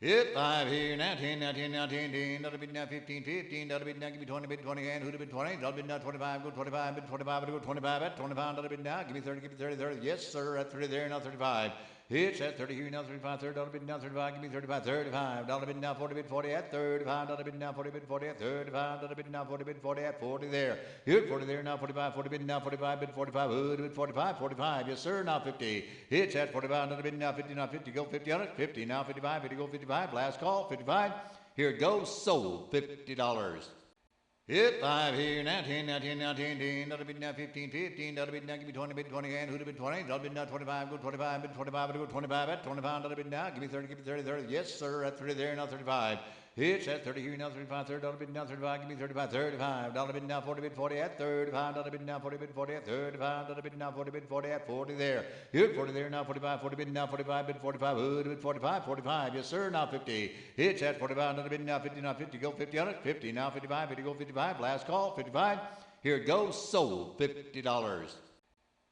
Hit 5 here, now 10, now 10, now 10, 10, that'll be now 15, 15, that'll be now, give me 20, bid 20, and who'd have been 20, that'll be now 25, go 25, bid 25, go 25, at 25, that'll be now, give me 30, 30, yes sir, at 30 there, now 35. Hits at 30 here, now 35, 30, that'll be now 35, give me 35, 35, that'll be now 40, bid 40, at 35, that'll be now 40, bid 40, at 35, that'll be now 40, bid 40, at 40 there. Hit 40 there, now 45, 40, bid now 45, bid 45, who'd have been 45, 45, yes sir, now 50. Hits at 45, that'll be now 50, now 50, go 50 on it, 50, now 55, 50, go 55, last call. 55. Here it goes. Sold. $50. Hit 5 here. Now 10, now 10, now 10, 10. That'll be now 15, 15. That'll be now, give me 20, bid 20, and who'd have been 20? That'll be now 25, go 25, bid 25, go 25, at 25, that'll be now, give me 30, 30. Yes, sir, at 30 there, now 35. Hits at 30 here, now 35, 30, that'll be now 35, give me 35, 35. That'll be now 40, bid 40, at 35, that'll be now 40, bid 40, at 35, that'll be now 40, bid 40, at 40 there. Hit 40 there, now 45, 40, bid now 45, bid 45, who'd have been 45, 45. Yes, sir, now 50. Hits at 45, that'll be now 50, now 50, go 50 on it, 50, now 55, 50, go 55, last call. 55. Here it goes. Sold. $50.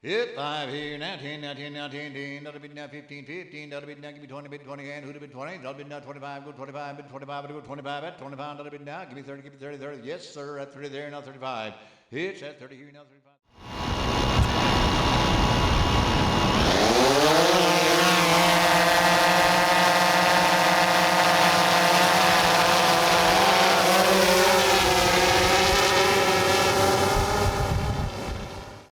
Hit 5 here. Now 10, now 10, now 10, 10. That'll be now 15, 15. That'll be now, give me 20, bid 20, and who'd have been 20? That'll be now 25, go 25, bid 25, go 25, at 25, that'll be now, give me 30, 30. Yes, sir, at 30 there, now 35. Hits at 30 here, now 35.